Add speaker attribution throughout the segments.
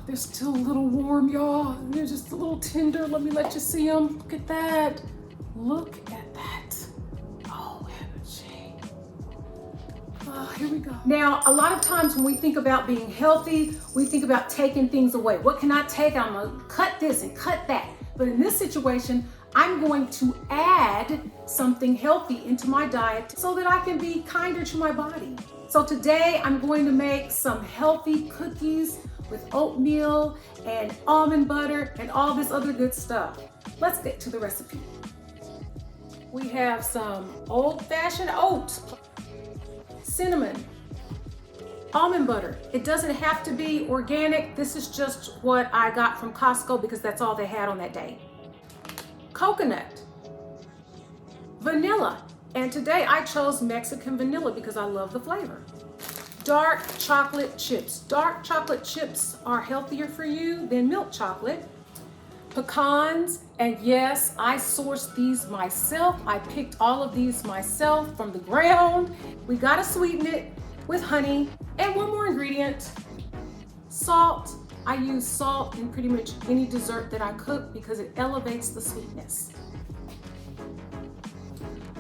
Speaker 1: they're still a little warm, y'all. They're just a little tender. Let me let you see them. Look at that. Look at that. Oh, here we go. Now, a lot of times when we think about being healthy, we think about taking things away. What can I take? I'm gonna cut this and cut that. But in this situation, I'm going to add something healthy into my diet so that I can be kinder to my body. So today I'm going to make some healthy cookies with oatmeal and almond butter and all this other good stuff. Let's get to the recipe. We have some old-fashioned oats, cinnamon, almond butter. It doesn't have to be organic. This is just what I got from Costco because that's all they had on that day. Coconut, vanilla, and today I chose Mexican vanilla because I love the flavor. Dark chocolate chips. Dark chocolate chips are healthier for you than milk chocolate. Pecans, and yes, I sourced these myself. I picked all of these myself from the ground. We gotta sweeten it with honey and one more ingredient, salt. I use salt in pretty much any dessert that I cook because it elevates the sweetness.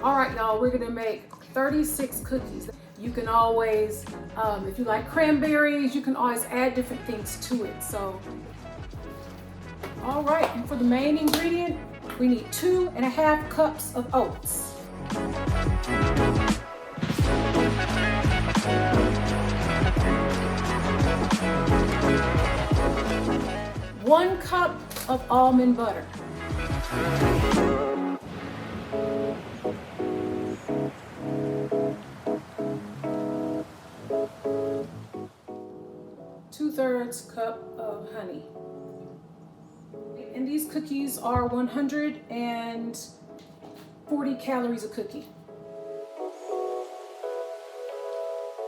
Speaker 1: All right, y'all, we're gonna make 36 cookies. You can always, if you like cranberries, you can always add different things to it. So, all right, and for the main ingredient, we need 2.5 cups of oats. 1 cup of almond butter. 2/3 cup of honey. And these cookies are 140 calories a cookie.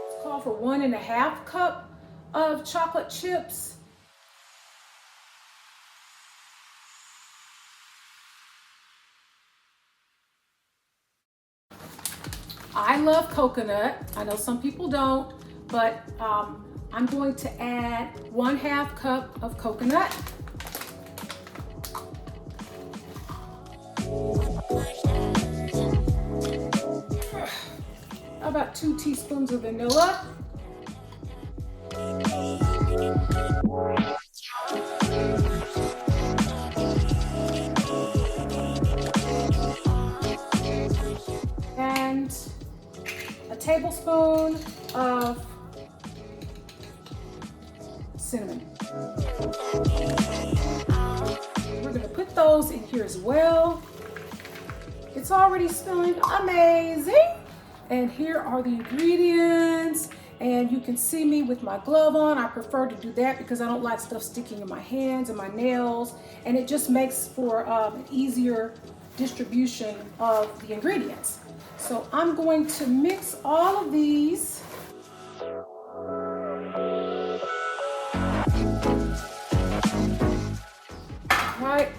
Speaker 1: Let's call for 1.5 cup of chocolate chips. I love coconut. I know some people don't, but I'm going to add 1/2 cup of coconut. About 2 teaspoons of vanilla. And a tablespoon of cinnamon. We're gonna put those in here as well. It's already smelling amazing. And here are the ingredients. And you can see me with my glove on. I prefer to do that because I don't like stuff sticking in my hands and my nails. And it just makes for an easier distribution of the ingredients. So I'm going to mix all of these. All right,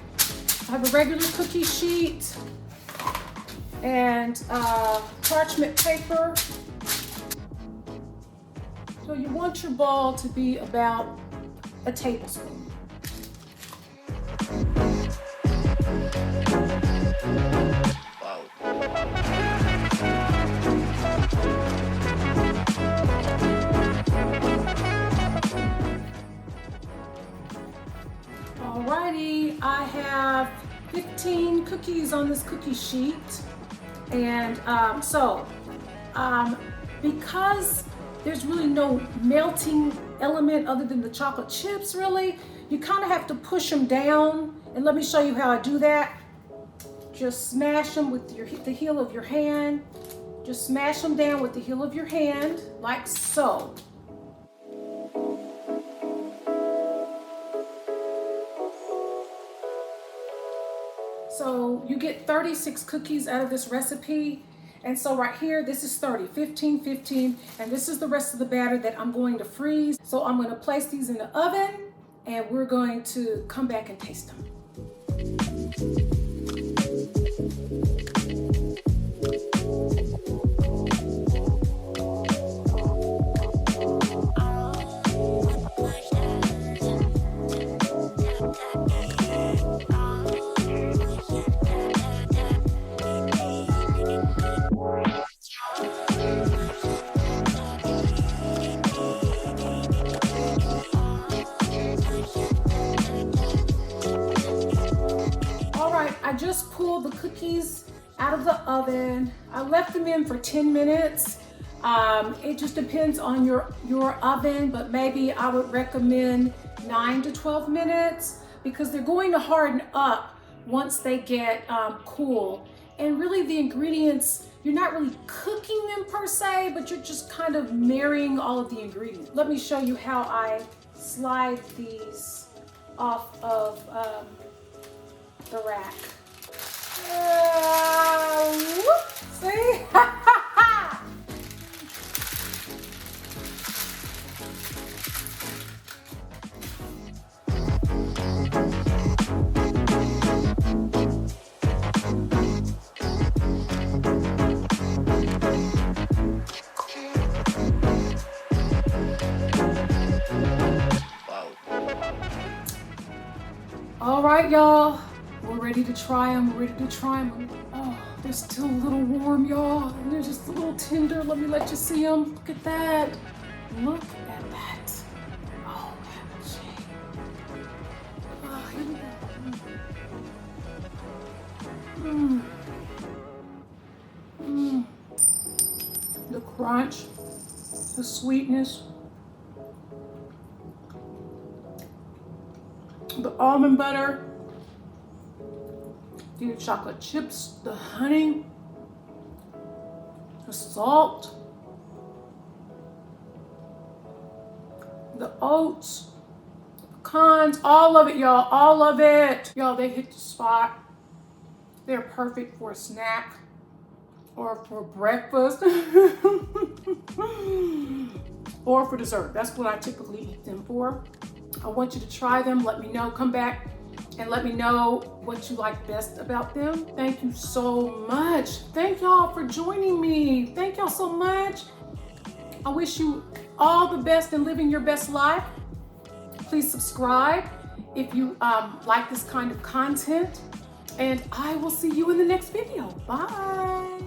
Speaker 1: I have a regular cookie sheet and parchment paper. So you want your ball to be about a tablespoon. Alrighty, I have 15 cookies on this cookie sheet. And because there's really no melting element other than the chocolate chips, really, you kind of have to push them down. And let me show you how I do that. Just smash them with the heel of your hand. Just smash them down with the heel of your hand, like so. So you get 36 cookies out of this recipe. And so right here, this is 30, 15, 15, and this is the rest of the batter that I'm going to freeze. So I'm going to place these in the oven and we're going to come back and taste them. I just pulled the cookies out of the oven. I left them in for 10 minutes. It just depends on your oven, but maybe I would recommend 9 to 12 minutes because they're going to harden up once they get cool. And really the ingredients, you're not really cooking them per se, but you're just kind of marrying all of the ingredients. Let me show you how I slide these off of the rack. Whoop, see? All right, y'all, we're ready to try them. We're ready to try them. Oh, they're still a little warm, y'all. And they're just a little tender. Let me let you see them. Look at that. Look at that. Oh, MG. Oh, here we go. The crunch, the sweetness, the almond butter, the chocolate chips, the honey, the salt, the oats, pecans, all of it, y'all, all of it. Y'all, they hit the spot. They're perfect for a snack or for breakfast or for dessert. That's what I typically eat them for. I want you to try them. Let me know. Come back and let me know what you like best about them. Thank you so much. Thank y'all for joining me. Thank y'all so much. I wish you all the best in living your best life. Please subscribe if you like this kind of content. And I will see you in the next video. Bye.